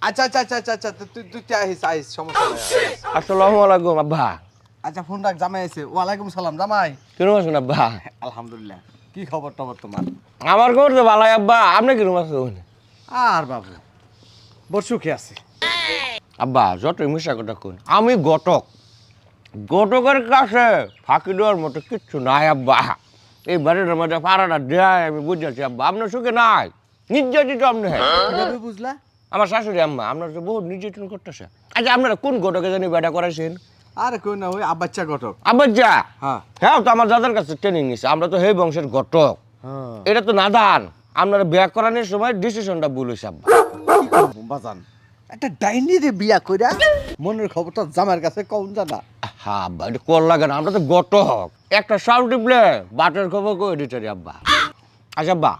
আচ্ছা আচ্ছা আচ্ছা আচ্ছা আচ্ছা তুই তুই আইস সমস্যা নাই আসসালামু আলাইকুম আব্বা। আচ্ছা ফোন রাখ জামাই এসে ওয়ালাইকুম সালাম জামাই কিরম আছেন আব্বা? আলহামদুলিল্লাহ কি খবর টবর তোমার আমার খবর তো ভালাই আব্বা, আপনি কিরম আছেন? আর বাবু বড় সুখে আছে আব্বা যত মিশা কথা কোন, আমি ঘটক, ঘটকের কাছে ফাঁকি দেওয়ার মতো কিচ্ছু নাই আব্বা। এই বাড়ির মধ্যে পাড়াটা দেয় আমি বুঝেছি আব্বা, আপনার সুখে নাই নির্যাতিত আপনি। কিভাবে বুঝলা আমার শাশুড়ি আম্মা আপনার তো বহু নির্যাতন করতেছে। আচ্ছা আপনারা কোন ঘটকে জানি বেটা করাইছেন? আরে কই না ওই আব্বাচ্চা ঘটক আব্বার যা হ্যাঁ হ্যাঁ, তো আমার দাদার কাছে ট্রেনিং নিছে, আমরা তো হে বংশের ঘটক। হ্যাঁ এটা তো নাদান, আপনারা বিয়া করানোর সময় ডিসিশনটা ভুল হয়েছে আব্বা। বাজান একটা ডাইনি রে বিয়া কইরা মনের খবরটা জামার কাছে কম জানা হ্যাঁ আব্বা, এটা কল লাগে না, আমরা তো ঘটক, একটা সাউন্ড টিপলে বাটের খবর কই দিতে রে আব্বা। আচ্ছা আব্বা,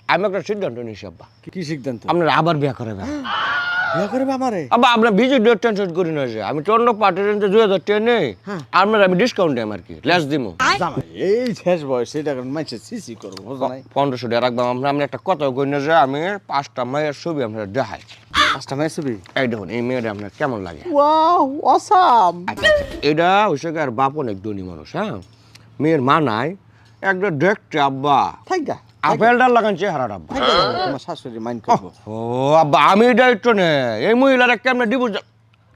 আমি একটা সিদ্ধান্ত নিয়েছি আব্বা, কি সিদ্ধান্ত আপনারা আবার বিয়া করাবেন। বিয়া করবে আমারে আব্বা আপনার বিজয় ডেট টেনশন করি না, যে আমি অন্য পার্টির 2000 টাকা নেই, আপনার আমি ডিসকাউন্ট দিই আর কি, লেস দিমু। জামাই এই শেষ বয়স এটা মানুষের সিসি করবো বুঝো নাই 1500 টাকা রাখবাম। আমরা একটা কথা কই না যে আমি 5টা মেয়ের ছবি আপনার দেখাই। 5টা মেয়ে ছবি এই দেখুন এই মেয়েটা আপনার কেমন লাগে। ওয়াও অসাম আচ্ছা, এটা হচ্ছে আর বাপ অনেক ধনী মানুষ, হ্যাঁ মেয়ের মা নাই, একটা দেখতে আব্বা থাইগা আপেলটার লাগান চেহারাটা আব্বা। তোমার শাশুড়ি মাইন্ড করবো ও আব্বা আমি দায়িত্ব নে, এই মহিলারা কেমন ডিভোর্স,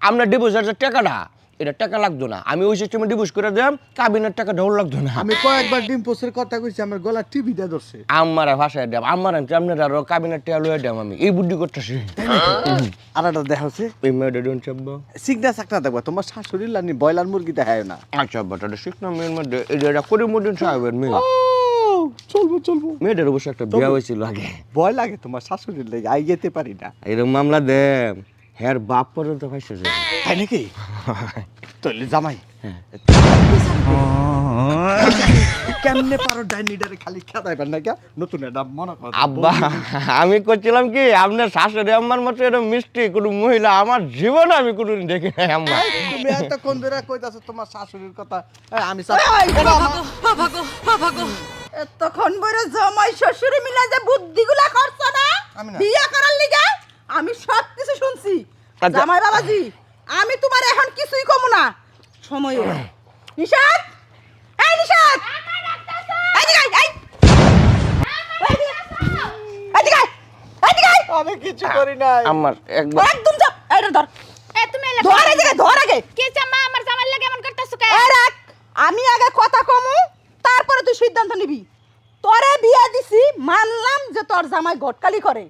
আপনার ডিভোর্সের যে টাকাটা এটা টাকা লাগতো না, আমি ওই সিস্টেমে ডিভোর্স করে দিলাম, কাবিনের টাকা ঢোল লাগতো না। আমি কয়েকবার ডিম পোস্টের কথা কইছি আমার গলা টিভিটা ধরছে আমার ভাষায় দেব, আমার আপনার আরো কাবিনের টাকা লয়ে দেব, আমি এই বুদ্ধি করতেছি। আর একটা দেখা হচ্ছে এই মেয়েটা দিন চাব্বা। সিগনা চাকনা দেখবা তোমার শাশুড়ির লানি ব্রয়লার মুরগি দেখায় না আচ্ছা আব্বা, তাহলে শিখনা মেয়ের মধ্যে এই যে এটা করিমুদ্দিন সাহেবের মেয়ে, চলবো চলবো মেয়েটার অবশ্য একটা বিয়ে হয়েছিল আগে। ভয় লাগে তোমার শাশুড়ির লেগে আই যেতে পারি না এরকম মামলা দেন হ্যার বাপ পর্যন্ত ফাইসে যাবে। তাই নাকি তাহলে জামাই কেমনে পারো ডাইনিটারে খালি খেদাইবার না কে নতুন এটা মনে কর আব্বা আমি করছিলাম কি, আপনার শাশুড়ি আম্মার মতো এরকম মিষ্টি কোনো মহিলা আমার জীবনে আমি কোনোদিন দেখি নাই আম্মা। তুমি এতক্ষণ ধরে কইতাছো তোমার শাশুড়ির কথা আমি এতক্ষণ বড় জামাই শ্বশুর মিলা যে বুদ্ধিগুলা করছ না আমি না। বিয়া করার লিগা আমি সব কিছু শুনছি। আচ্ছা। জামাই বাবাজি আমি তোমার এখন কিছুই কমু না, সময় হলো। নিশাত এই নিশাত এদিকে আয়, এই এদিকে আয়, এদিকে আয়। আমি কিছু করি নাই আমার একবার একদম চাপ এইটা ধর তুমি ধর এদিকে ধর আগে কে জামা আমার জামার লাগে এমন করতেছো কে? এই রাখ, আমি আগে কথা কমু তারপরে তুই সিদ্ধান্ত নিবি। তোরে বিয়া দিছি মানলাম যে তোর জামাই গটকালি করে,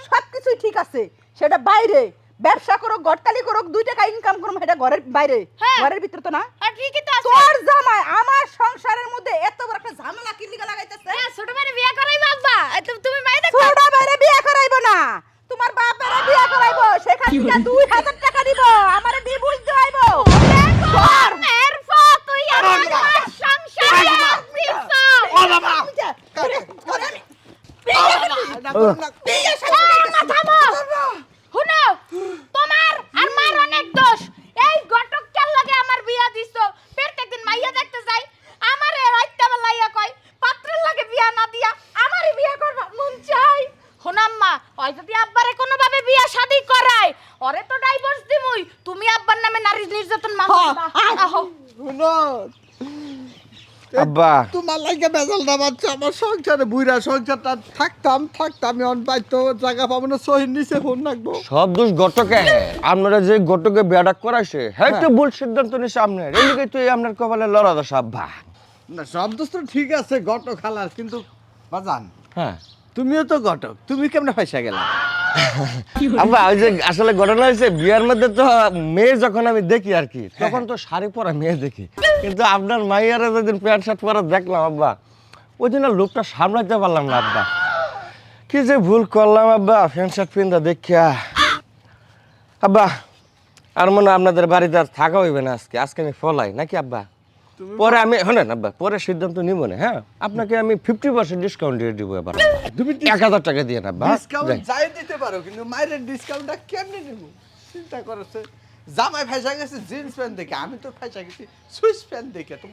সব কিছুই ঠিক আছে, সেটা বাইরে ব্যবসা করুক গটকালি করুক 2 টাকা ইনকাম করুক, এটা ঘরের বাইরে, হ্যাঁ। ঘরের ভিতরে তো না। ঠিকই তো আছে। তোর জামাই আমার সংসারের মধ্যে এত বড় একটা ঝামেলা কি লিগা লাগাইতেছে? হ্যাঁ, ছোট মেয়ে বিয়ে করাইবা আব্বা, তুমি মাইয়া দেখো। ছোট বাইরে বিয়া করাইবো না, তোমার বাপেরে বিয়া করাইবো, সেখান থেকে 2000 টাকা দিব, আমারে ডিভোর্স দেওয়াইবো। তোর এরপর তুই আমার সংসারে আসছিস। ও বাবা শুনো, তোমার আর মার অনেক দোষ। এই ঘটকটার লাগে আমার বিয়া দিছো, প্রত্যেকদিন মাইয়া দেখতে যাই, আমারে রাইতে বেলাইয়া কয় পাত্রের লাগে বিয়া না দিয়া আমারই বিয়া করবা মন চাই। শোনাম্মা, ওই যদি আব্বারে কোনোভাবে বিয়া শাদি করায়, ওরে তো ডাইভোর্স দিমুই। তুমি আব্বার নামে নারী নির্যাতন মানবা? আহো শুনো আব্বা তোমার লাগে বেজাল না বাচ্চা আমার সংসারে বুইরা সংসারটা থাকতাম আমি অন বাইতো জায়গা পাবো না সহির নিচে ফোন রাখবো সব দোষ ঘটকে, আপনারা যে ঘটকে বিয়াটা করাইছে হ্যাঁ তো ভুল সিদ্ধান্ত নিছে আপনার, এই লিগে তুই আপনার কপালে লড়া দাস আব্বা। না সব দোষ তো ঠিক আছে ঘটক খালার কিন্তু বাজান হ্যাঁ তুমিও তো ঘটক তুমি কেমনে পয়সা গেলা আব্বা ওই যে আসলে ঘটনা হয়েছে বিয়ার মধ্যে তো মেয়ে যখন আমি দেখি আর কি, তখন তো শাড়ি পরা মেয়ে দেখি, কিন্তু আপনার মাইয়ারে যেদিন প্যান্ট শার্ট পরা দেখলাম আব্বা, ওই দিন আর লোকটা সামলাতে পারলাম না আব্বা, কি যে ভুল করলাম আব্বা প্যান্ট শার্ট পিন্ধা দেখিয়া। আব্বা আর মনে হয় আপনাদের বাড়িতে আর থাকা হইবে না আজকে, আজকে আমি ফলাই নাকি আব্বা? পরে আমি শোনেন আব্বা পরে সিদ্ধান্ত নিব না, হ্যাঁ আপনাকে আমি 50% ডিসকাউন্ট দিয়ে দিব এবার, তুমি 1000 টাকা দিয়ে না আব্বা। ডিসকাউন্ট যাই। যাই দিতে পারো কিন্তু মায়ের ডিসকাউন্টটা কেমনে নেব চিন্তা করছে জামাই ফাইসা গেছে জিন্স প্যান্ট দেখে আমি তো ফাইসা গেছি সুইস প্যান্ট দেখে তোমার